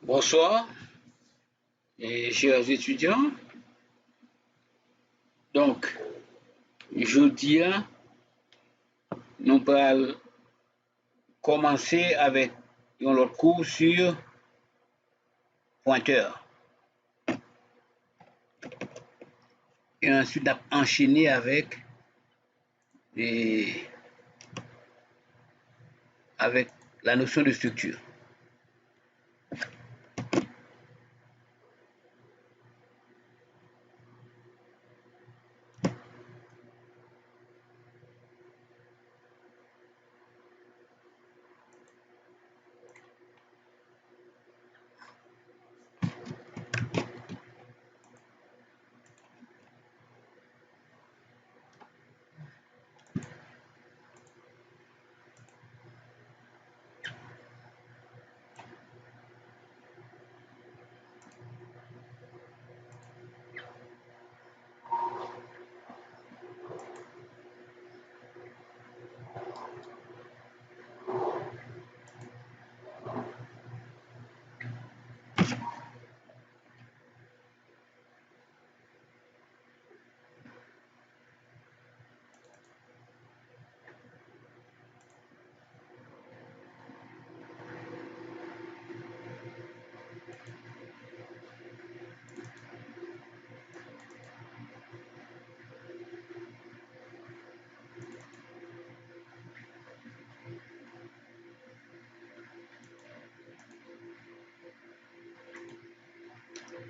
Bonsoir, chers étudiants. Donc, jeudi, nous allons commencer avec notre cours sur pointeur. Et ensuite, enchaîner avec la notion de structure.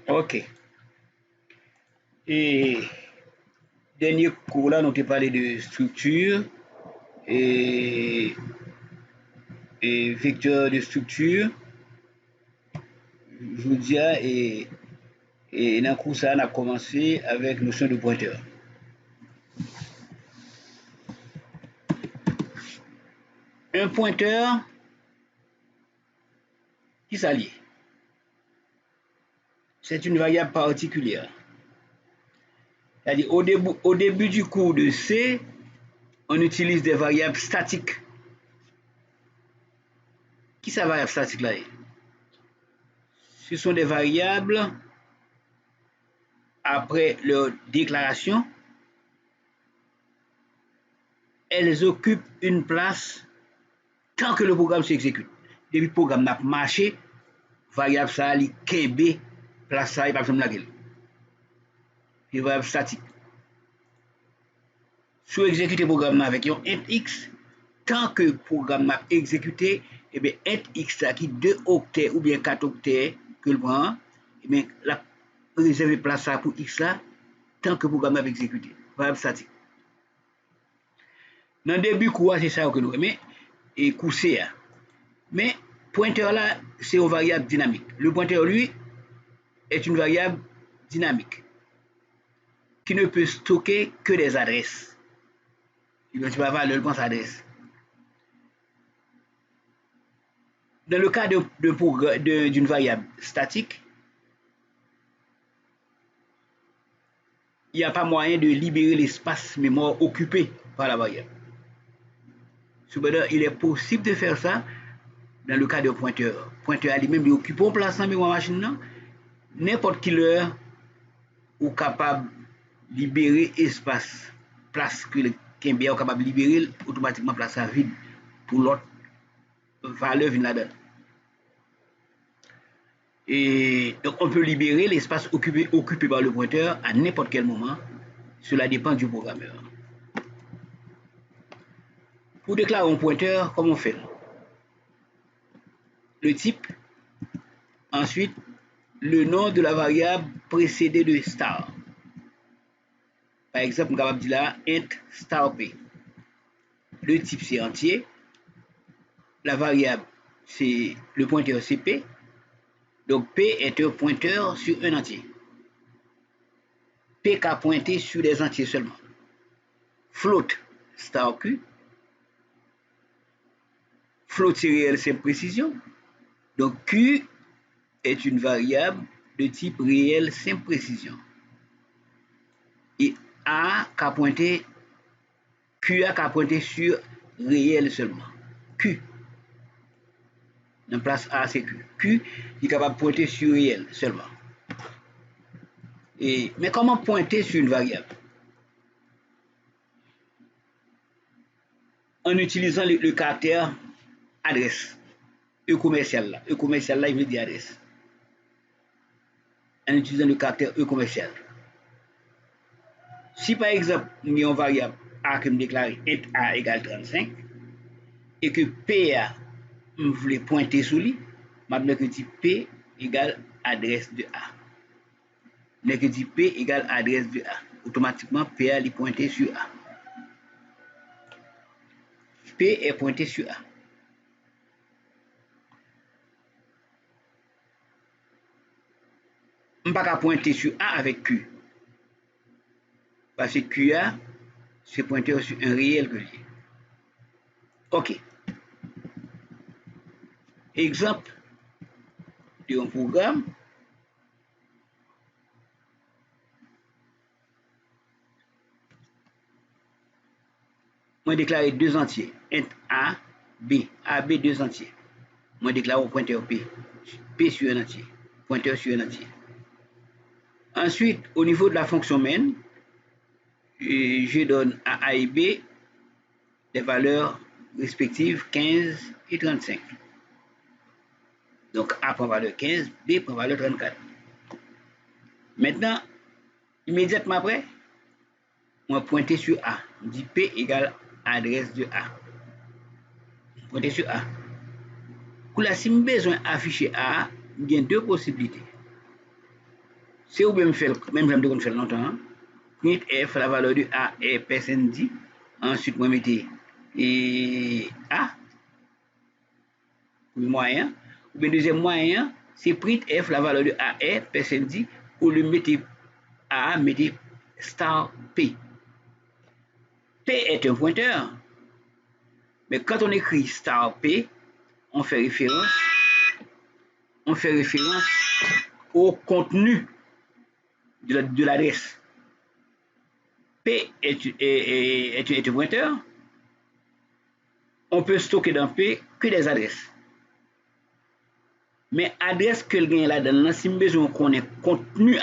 Ok. Et dernier cours là, nous avons parlé de structure et vecteur de structure. Je vous dis, et dans le cours ça, on a commencé avec notion de pointeur. Un pointeur qui s'allie. C'est une variable particulière. C'est-à-dire, au début du cours de C, on utilise des variables statiques. Qui ça variable statique là? Ce sont des variables après leur déclaration, elles occupent une place tant que le programme s'exécute. Depuis le programme n'a pas marché, variable ça, li kembe, place ça, il pas besoin de la gueule. C'est variable statique. Si vous exécutez le programme avec un int x, tant que le programme n'a exécuté, eh bien, int x qui 2 octets ou bien 4 octets que le prend, eh bien, la réserver place ça pour x là, tant que le programme n'a exécuté. Variable statique. Dans le début, c'est ça que nous aimons, et coup C. Mais pointeur là, c'est une variable dynamique. Le pointeur, lui, est une variable dynamique qui ne peut stocker que des adresses. Il ne peut pas valeur pense adresse. Dans le cas d'une variable statique, il n'y a pas moyen de libérer l'espace mémoire occupé par la variable. Cependant, il est possible de faire ça dans le cas de pointeur. Pointeur lui-même, il occupe une place en mémoire machine, n'importe quelle heure, ou capable de libérer espace, place que le Kembe est capable de libérer, automatiquement place à vide pour l'autre valeur vient là-dedans. Et donc on peut libérer l'espace occupé par le pointeur à n'importe quel moment. Cela dépend du programmeur. Pour déclarer un pointeur, comment on fait? Le type, ensuite le nom de la variable précédé de star. Par exemple, on est capable de dire là int star p. Le type c'est entier. La variable c'est le pointeur c'est p. Donc p est un pointeur sur un entier. P qu'a pointé sur des entiers seulement. Float star q. Float c'est réel simple précision. Donc q est une variable de type réel simple précision. Et a qu'a pointé QA qu'a pointé sur réel seulement. Q. Dans place A, c'est Q. Q est capable de pointer sur réel seulement. Mais comment pointer sur une variable? En utilisant le caractère adresse. E commercial là. E commercial là, il veut dire adresse. En utilisant le caractère E commercial. Si par exemple, nous avons une variable A que nous déclarons int A égale 35 et que P a, nous voulons pointer sur lui, maintenant que dit P égale adresse de A. Mais que dit P égale adresse de A. Automatiquement, P a lui pointer sur A. P est pointé sur A. On ne peut pas pointer sur A avec Q. Parce que QA, c'est pointer sur un réel que lié. OK. Exemple d'un programme. Moi, déclare deux entiers. Int A, B. A, B, deux entiers. Moi, déclare au pointeur P. P sur un entier. Pointeur sur un entier. Ensuite, au niveau de la fonction main, je donne à A et B des valeurs respectives 15 et 35. Donc A prend valeur 15, B prend valeur 34. Maintenant, immédiatement après, on va pointer sur A. On dit P égale adresse de A. Pointer sur A. Pour la, si j'ai besoin d'afficher A, il y a deux possibilités. C'est ou bien même je faire longtemps. Print F, la valeur de A est personne dit. Ensuite, moi, mettez A, le moyen. Ou bien deuxième moyen, c'est print F, la valeur de A est personne dit. Ou le mettez A, mettez star P. P est un pointeur. Mais quand on écrit star P, on fait référence au contenu de l'adresse. P est un pointeur. On peut stocker dans P que des adresses. Mais adresse que le gain là-dedans, si besoin qu'on ait contenu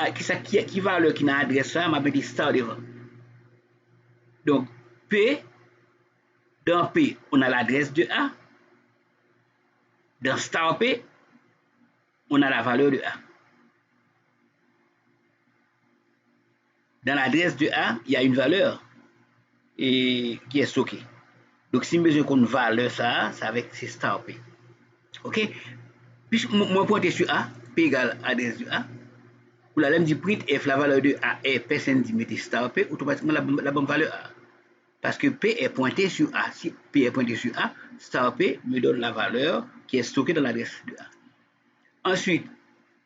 qui valeur qui n'a adresse ça, m'a dit star devant. Donc P, dans P, on a l'adresse de A. Dans star P, on a la valeur de A. Dans l'adresse de A, il y a une valeur qui est stockée. Donc, si besoin qu'on valeur ça, c'est avec ces star P. OK? Puis, moi, pointer sur A, P égale adresse de A. Pour la même dit print F, la valeur de A est personne dit mettez star P, automatiquement la bonne valeur A. Parce que P est pointé sur A. Si P est pointé sur A, star P me donne la valeur qui est stockée dans l'adresse de A. Ensuite,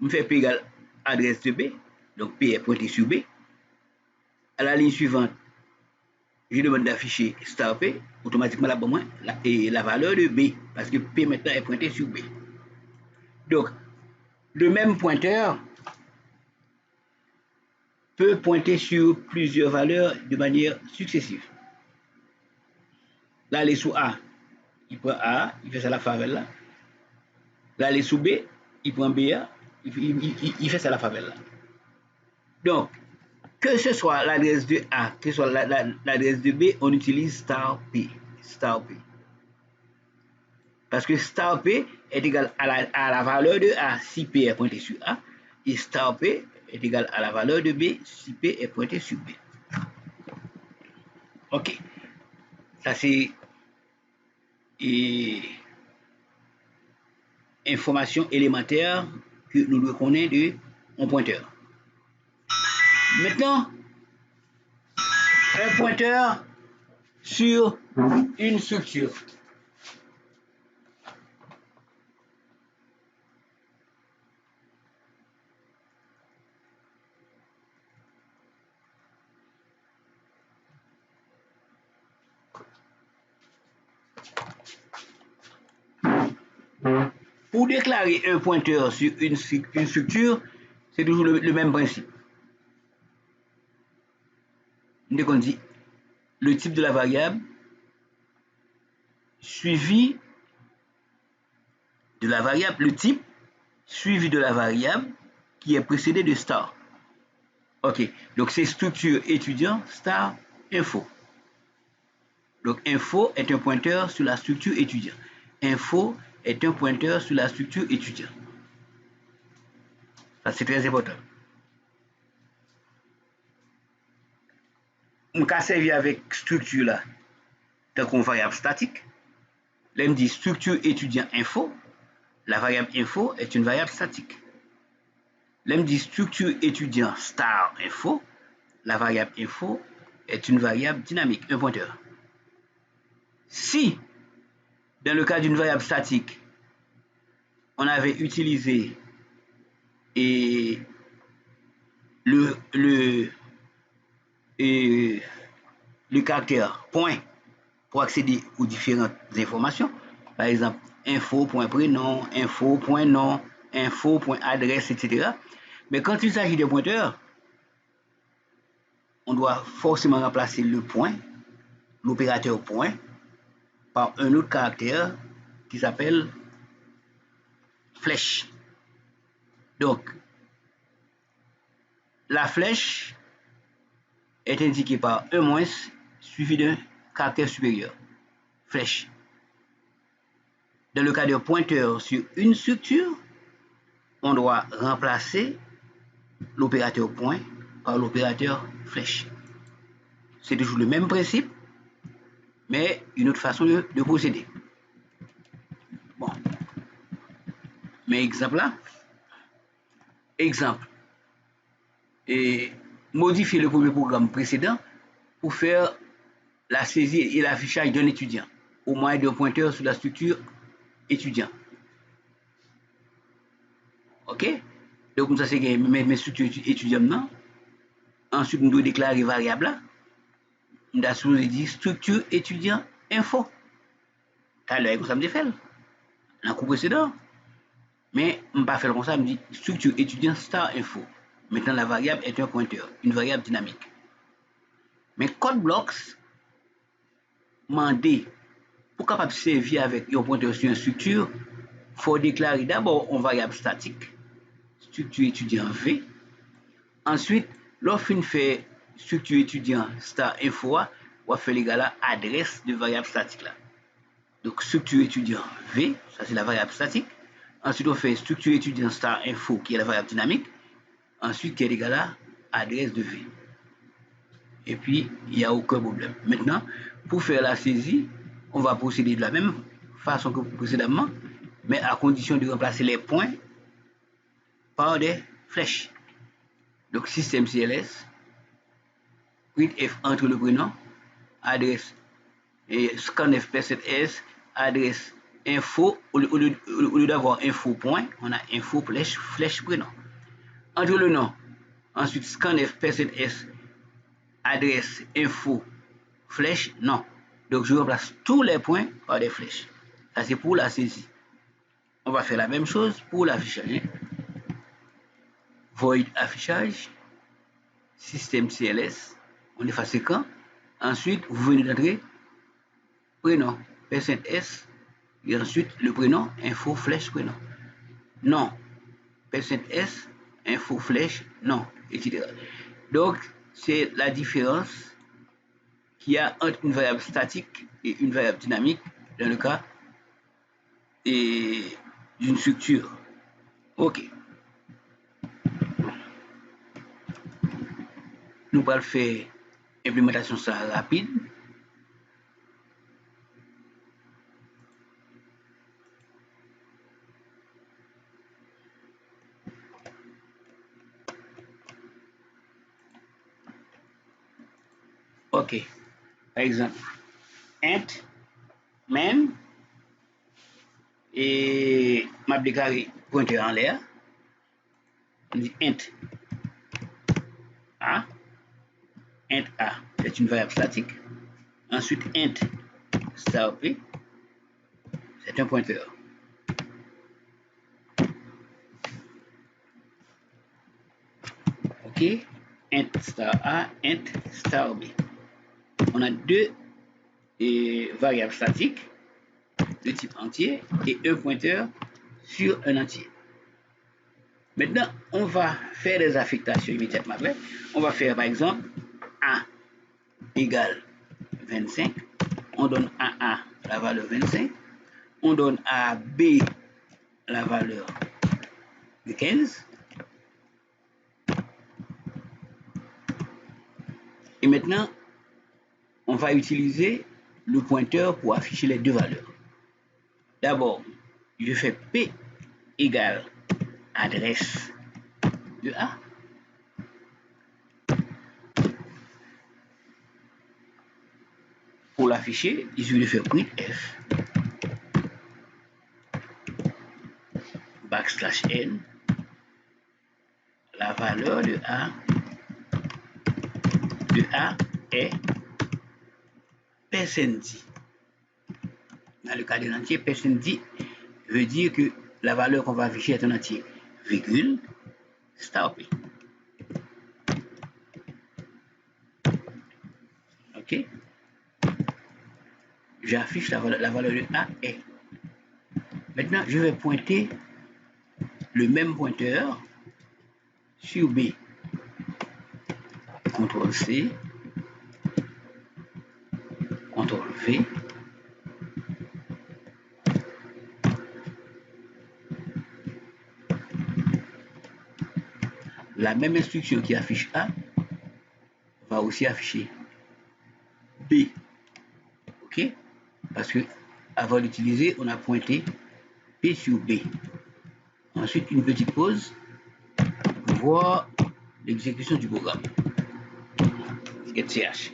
je fais P égale adresse de B. Donc, P est pointé sur B. À la ligne suivante, je demande d'afficher star P, automatiquement la valeur de B, parce que P maintenant est pointé sur B. Donc, le même pointeur peut pointer sur plusieurs valeurs de manière successive. Là, il est sous A, il prend A, il fait ça la favelle là. Là, il est sous B, il prend B, il fait ça la favelle là. Donc, que ce soit l'adresse de A, que ce soit l'adresse de B, on utilise star P. Star P. Parce que star P est égal à la valeur de A si P est pointé sur A, et star P est égal à la valeur de B si P est pointé sur B. OK. Ça, c'est information élémentaire que nous devons connaître de un pointeur. Maintenant, un pointeur sur une structure. Pour déclarer un pointeur sur une structure, c'est toujours le même principe. Dès qu'on dit le type de la variable suivi de la variable, le type, suivi de la variable qui est précédée de star. Ok, donc c'est structure étudiant star info. Donc info est un pointeur sur la structure étudiant. Info est un pointeur sur la structure étudiant. Ça c'est très important. On peut servir avec structure là, tant qu'on variable statique. Là, on dit structure étudiant info. La variable info est une variable statique. Là, on dit structure étudiant star info. La variable info est une variable dynamique, un pointeur. Si, dans le cas d'une variable statique, on avait utilisé et le caractère point pour accéder aux différentes informations, par exemple info.prénom, info.nom, info.adresse, etc. Mais quand il s'agit de pointeurs, on doit forcément remplacer le point, l'opérateur point, par un autre caractère qui s'appelle flèche. Donc, la flèche est indiquée par un moins suivi d'un caractère supérieur. Flèche. Dans le cas de pointeur sur une structure, on doit remplacer l'opérateur point par l'opérateur flèche. C'est toujours le même principe, mais une autre façon de procéder. Bon. Mais exemple là. Exemple. Et modifier le premier programme précédent pour faire la saisie et l'affichage d'un étudiant au moyen d'un pointeur sur la structure étudiant. Ok? Donc, ça c'est mes structures étudiantes. Ensuite, nous devons déclarer variable là. Nous devons dire structure étudiant info. Tout à l'heure, comme ça me fait. Dans le cours précédent. Mais je ne vais pas faire comme ça, je me dis structure étudiant star info. Maintenant, la variable est un pointeur, une variable dynamique. Mais code blocks, mandé pour capable servir avec un pointeur sur une structure, il faut déclarer d'abord une variable statique, structure étudiant V. Ensuite, lorsqu'on fait structure étudiant star info, on va faire l'égal à adresse de variable statique là. Donc structure étudiant V, ça c'est la variable statique. Ensuite, on fait structure étudiant star info qui est la variable dynamique. Ensuite, qui est égal à adresse de V. Et puis, il n'y a aucun problème. Maintenant, pour faire la saisie, on va procéder de la même façon que précédemment, mais à condition de remplacer les points par des flèches. Donc, système CLS, printf entre le prénom, adresse et scanf_s, adresse info, au lieu d'avoir info point, on a info flèche prénom. Entre le nom, ensuite scanf_s, adresse info flèche, non. Donc je remplace tous les points par des flèches. Ça c'est pour la saisie. On va faire la même chose pour l'affichage. Void affichage, système CLS, on efface quand. Ensuite, vous venez d'entrer prénom, %s, et ensuite le prénom, info flèche prénom. Non, %s, info flèche, non, etc. Donc, c'est la différence qu'il y a entre une variable statique et une variable dynamique dans le cas d'une structure. Ok. Nous allons faire implémentation ça rapide. Ok. Par exemple, int main et m'a déclaré pointeur en l'air. On dit int a. Int a, c'est une variable statique. Ensuite, int star p, c'est un pointeur. Ok, int star a, int star b. On a deux variables statiques de type entier et un pointeur sur un entier. Maintenant, on va faire des affectations immédiatement après. On va faire par exemple A égale 25. On donne à A la valeur 25. On donne à B la valeur de 15. Et maintenant, on va utiliser le pointeur pour afficher les deux valeurs. D'abord, je fais P égale adresse de A. Pour l'afficher, il suffit de faire printf backslash n la valeur de A est %d. Dans le cas d'un entier, %d veut dire que la valeur qu'on va afficher est un entier, virgule, stop. Ok? J'affiche la valeur de A est. Maintenant, je vais pointer le même pointeur sur B. CTRL C, CTRL V. La même instruction qui affiche A va aussi afficher B. Ok? Parce que avant d'utiliser, on a pointé P sur B. Ensuite, une petite pause pour voir l'exécution du programme. Get.ch.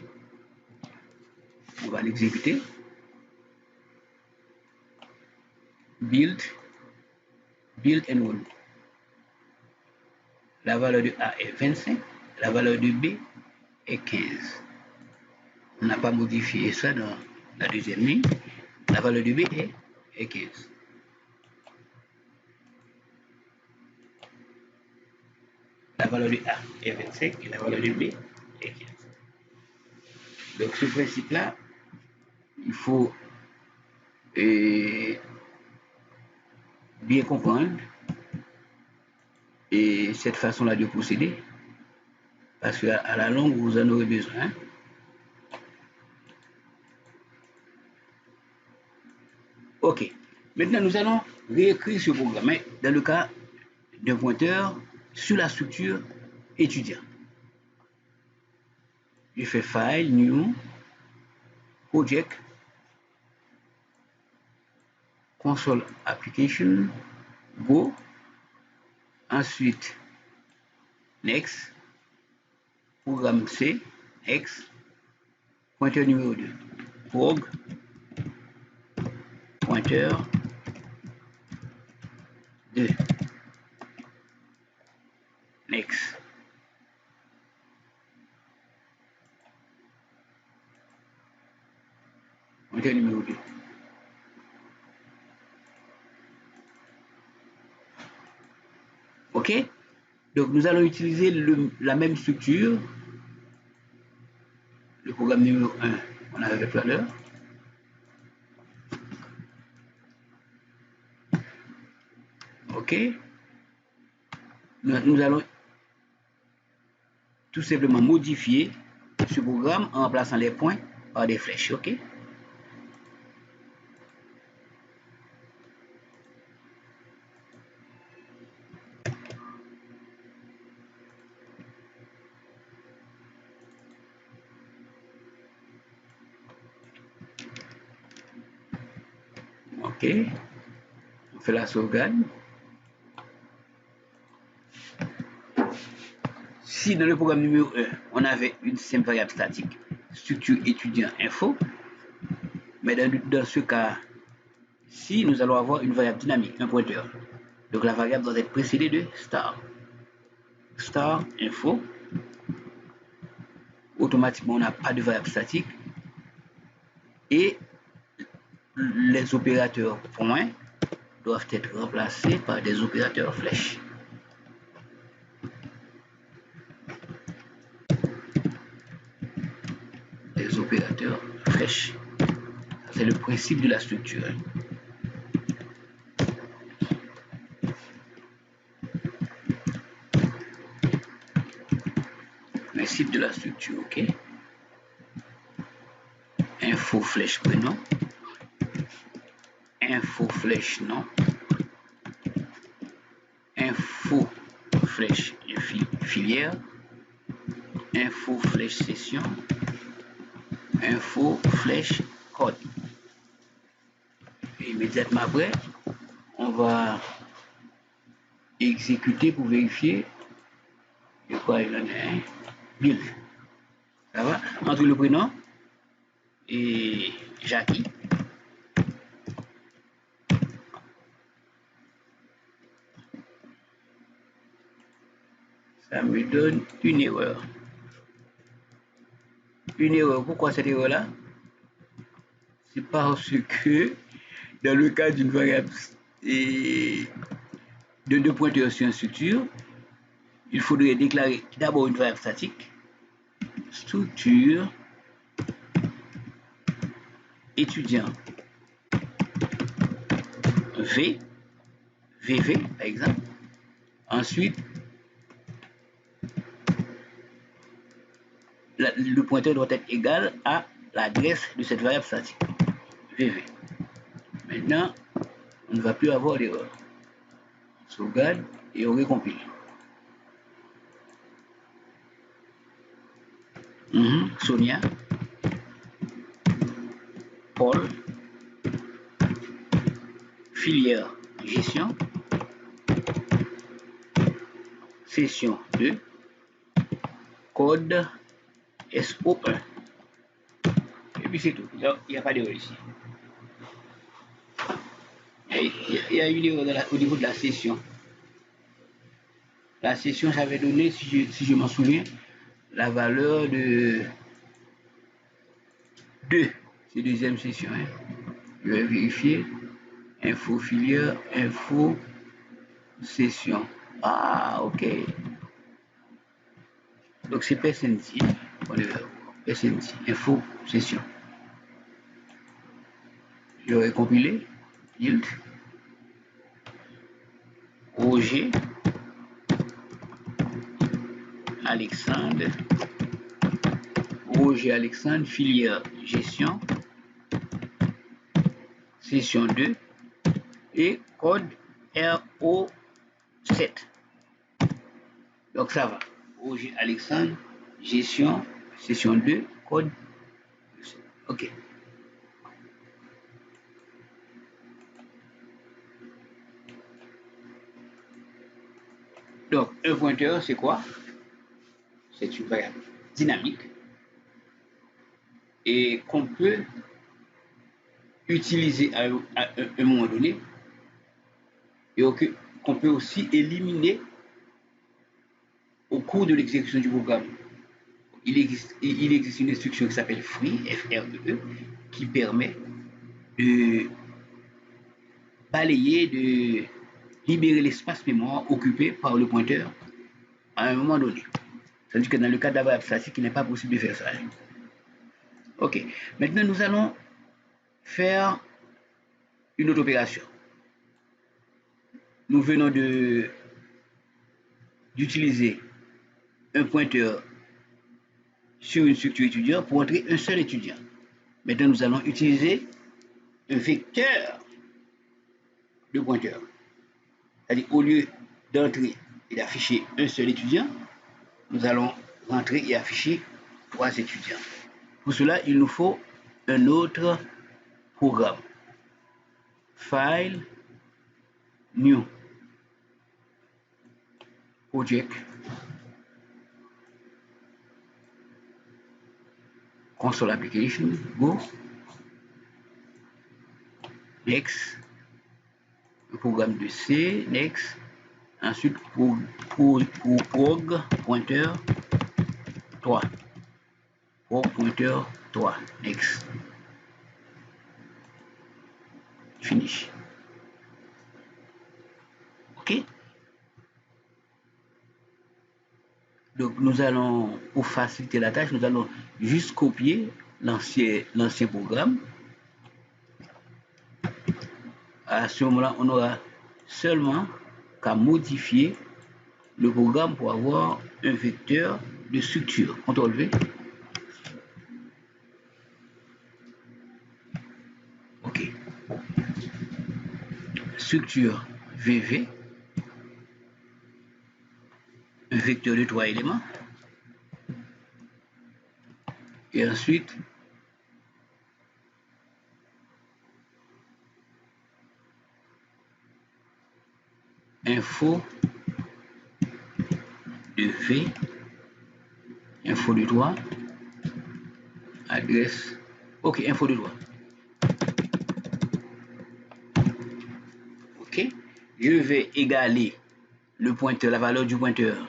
On va l'exécuter. Build and run. La valeur de A est 25, la valeur de B est 15. On n'a pas modifié ça dans la deuxième ligne. La valeur de B est 15. La valeur de A est 25 et la valeur de B est 15. Donc ce principe-là, il faut bien comprendre et cette façon-là de procéder, parce qu'à la longue, vous en aurez besoin. Ok. Maintenant, nous allons réécrire ce programme dans le cas d'un pointeur sur la structure étudiant. Je fais File, New, Project, Console Application, Go, ensuite Next, Programme C, X, pointeur numéro 2, Prog, pointeur 2, Next. Pointeur numéro 2. Ok? Donc nous allons utiliser la même structure, le programme numéro 1, on avait fait tout à l'heure. Ok? Nous allons tout simplement modifier ce programme en remplaçant les points par des flèches. Ok? Ok? On fait la sauvegarde. Si dans le programme numéro 1, on avait une simple variable statique, structure étudiant info, mais dans ce cas-ci, nous allons avoir une variable dynamique, un pointeur. Donc la variable doit être précédée de star. Star info. Automatiquement, on n'a pas de variable statique. Et les opérateurs points doivent être remplacés par des opérateurs flèches. Des opérateurs flèches. C'est le principe de la structure. Principe de la structure, ok. Info flèche prénom. Info flèche nom. Info flèche filière. Info flèche session. Info flèche code. Et immédiatement après, on va exécuter pour vérifier de quoi il en est. Build. Ça va? Entre le prénom et Jackie. Ça me donne une erreur. Une erreur. Pourquoi cette erreur-là? C'est parce que dans le cas d'une variable et de deux pointeurs sur une structure, il faudrait déclarer d'abord une variable statique, structure étudiant V, VV par exemple. Ensuite, le pointeur doit être égal à l'adresse de cette variable statique, VV. Maintenant, on ne va plus avoir d'erreur. Sauvegarde et on recompile. Sonia, Paul, filière gestion, session 2, code SO1. Et puis c'est tout. Il n'y a pas d'erreur ici. Il y a une erreur au niveau de la session. La session, j'avais donné, si je m'en souviens, la valeur de 2. C'est deuxième session. Hein. Je vais vérifier. Info filière, info session. Ah, ok. Donc c'est PSNT. PSNT, info session. Je vais compiler. Yield. Roger. Alexandre. Roger Alexandre, filière gestion. Session 2. Et code RO7. Donc ça va. Roger Alexandre, gestion, session 2, code. OK. Donc, un pointeur, c'est quoi? C'est une variable dynamique et qu'on peut utiliser à un moment donné et qu'on peut aussi éliminer au cours de l'exécution du programme. Il existe une instruction qui s'appelle free, FREE, qui permet de balayer, de libérer l'espace mémoire occupé par le pointeur à un moment donné. Tandis que dans le cas de la variable statique, il n'est pas possible de faire ça. OK. Maintenant, nous allons faire une autre opération. Nous venons d'utiliser un pointeur sur une structure étudiante pour entrer un seul étudiant. Maintenant, nous allons utiliser un vecteur de pointeur. C'est-à-dire, au lieu d'entrer et d'afficher un seul étudiant, nous allons rentrer et afficher 3 étudiants. Pour cela, il nous faut un autre programme. File, New, Project, Console Application, Go, Next, le programme de C, Next, ensuite pour prog, pointeur 3, prog, pointeur 3, Next, Finish. OK? Donc nous allons, pour faciliter la tâche, nous allons juste copier l'ancien programme. À ce moment-là, on aura seulement qu'à modifier le programme pour avoir un vecteur de structure. CTRL V. OK. Structure VV. Un vecteur de 3 éléments. Et ensuite, info de V, info de 3, adresse, ok, info de 3. Ok, je vais égaler le pointeur, la valeur du pointeur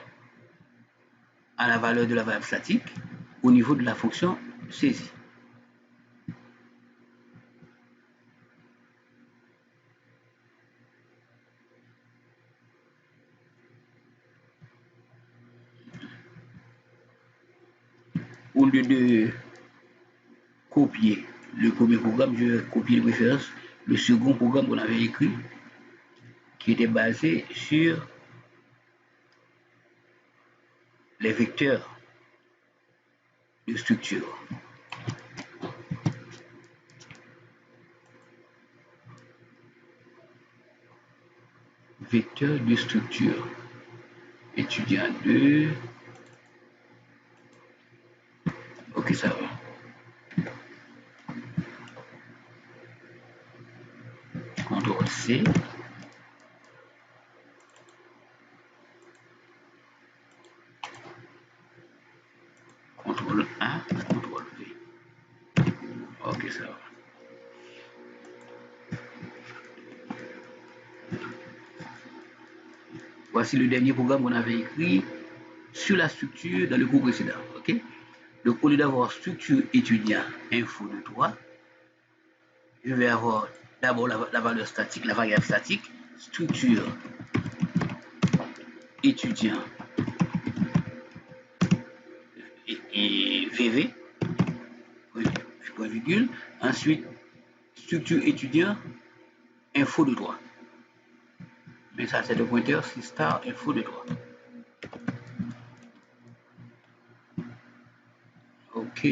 à la valeur de la variable statique au niveau de la fonction saisie. Au lieu de copier le premier programme, je vais copier de préférence le second programme qu'on avait écrit, qui était basé sur les vecteurs de structure. Vecteur de structure. Étudiant 2. Ok, ça va. CTRL C. CTRL A, CTRL V. Ok, ça va. Voici le dernier programme qu'on avait écrit sur la structure dans le cours précédent. Ok. Donc, au lieu d'avoir structure étudiant info de 3, je vais avoir d'abord la valeur statique, la variable statique, structure étudiant et VV, point virgule. Ensuite, structure étudiant info de 3. Mais ça, c'est le pointeur, c'est star info de 3. Ok.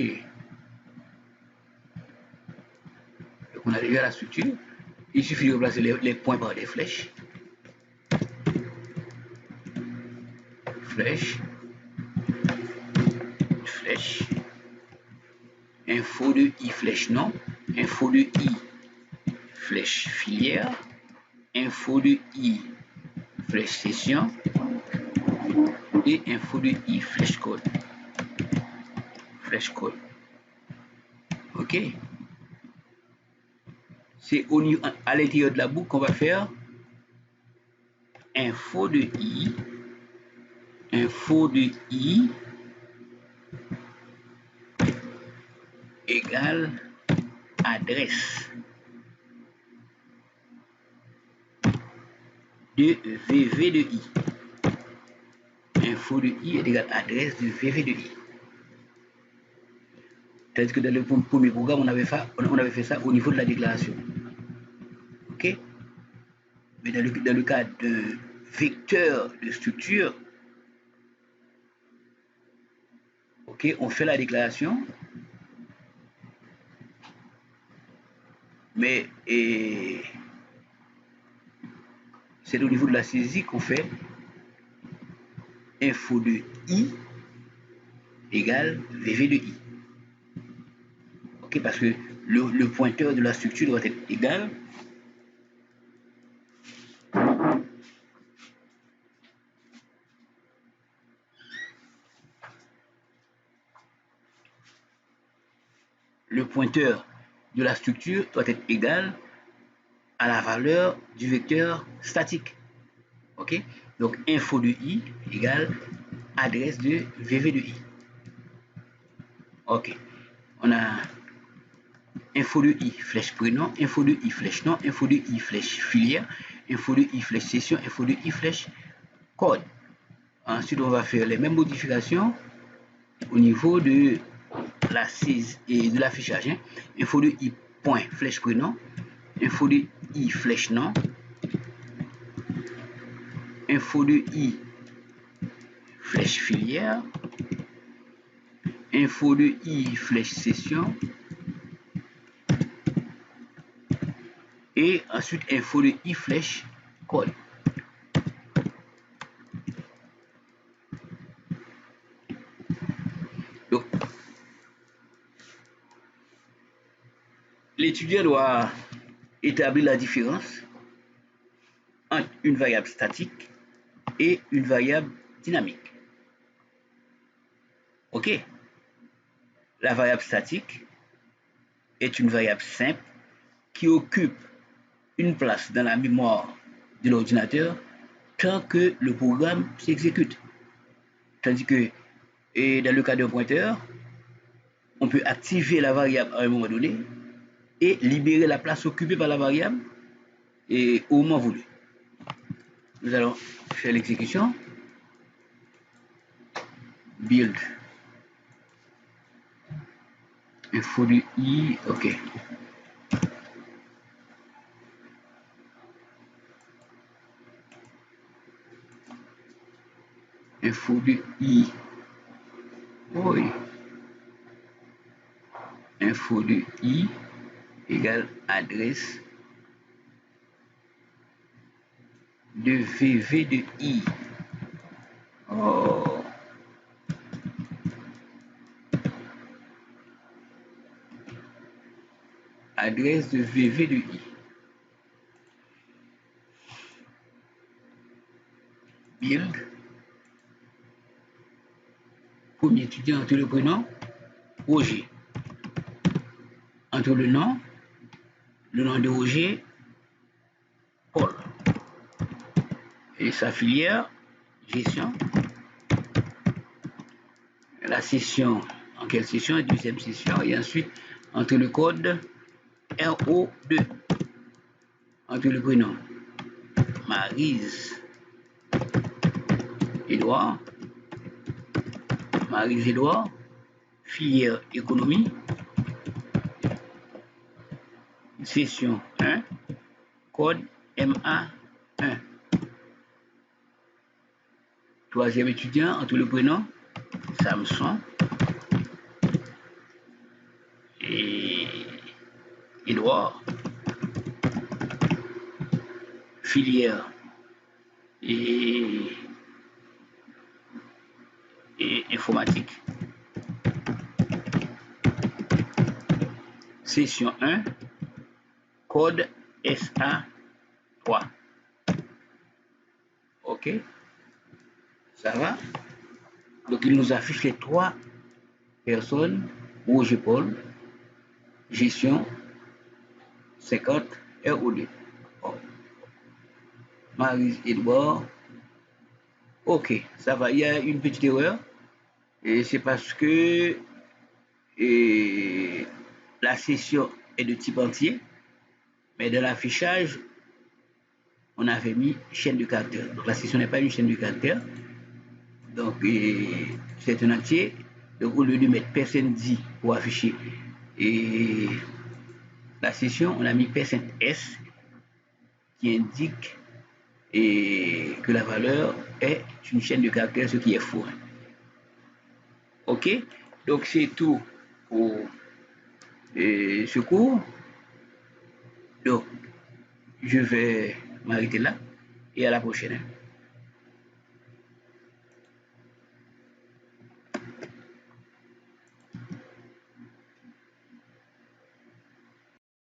Donc, on a déjà la structure. Il suffit de remplacer les points par des flèches. Flèche. Flèche. Info de I flèche non. Info de I flèche filière. Info de I flèche session. Et info de I flèche code. Flèche code. Ok. C'est à l'intérieur de la boucle qu'on va faire info de I égale adresse de VV de I. Info de I est égal à adresse de VV de I. Tandis que dans le premier programme, on avait fait ça au niveau de la déclaration. Ok. Mais dans le cas de vecteur de structure, ok, on fait la déclaration, mais c'est au niveau de la saisie qu'on fait info de I égale VV de I. Ok, parce que le pointeur de la structure doit être égal de la structure doit être égal à la valeur du vecteur statique. Ok, donc info de I égale adresse de VV de I. Ok, on a info de I flèche prénom, info de I flèche nom, info de I flèche filière, info de I flèche session, info de I flèche code. Ensuite, on va faire les mêmes modifications au niveau de la saisie et de l'affichage. Hein. Info de I point flèche prénom, info de I flèche nom, info de I flèche filière, info de I flèche session et ensuite info de I flèche code. Donc, l'étudiant doit établir la différence entre une variable statique et une variable dynamique. OK? La variable statique est une variable simple qui occupe une place dans la mémoire de l'ordinateur tant que le programme s'exécute. Tandis que dans le cas d'un pointeur, on peut activer la variable à un moment donné et libérer la place occupée par la variable et au moment voulu. Nous allons faire l'exécution. Build. Info de I, OK. Info de I. Oui. Info de I égale adresse de VV de I. Oh. Adresse de VV de I. Build. Premier étudiant entre le prénom, Roger. Entre le nom de Roger, Paul. Et sa filière, gestion. La session, en quelle session? Deuxième session. Et ensuite, entre le code RO2. Entre le prénom, Maryse Edouard. Maryse Edouard. Filière économie. Session 1. Code MA1. Troisième étudiant, entre le prénom, Samson et Edouard. Filière et informatique. Session 1, code SA3. OK? Ça va? Donc, il nous affiche les 3 personnes. Roger Paul, gestion 50 ROD. Oh. Maryse Edouard. OK, ça va. Il y a une petite erreur. Et c'est parce que la session est de type entier. Mais dans l'affichage, on avait mis chaîne de caractères. Donc la session n'est pas une chaîne de caractères. Donc c'est un entier. Donc au lieu de mettre %d pour afficher la session, on a mis %s qui indique que la valeur est une chaîne de caractères, ce qui est faux. OK? Donc c'est tout pour ce cours. Donc je vais m'arrêter là et à la prochaine.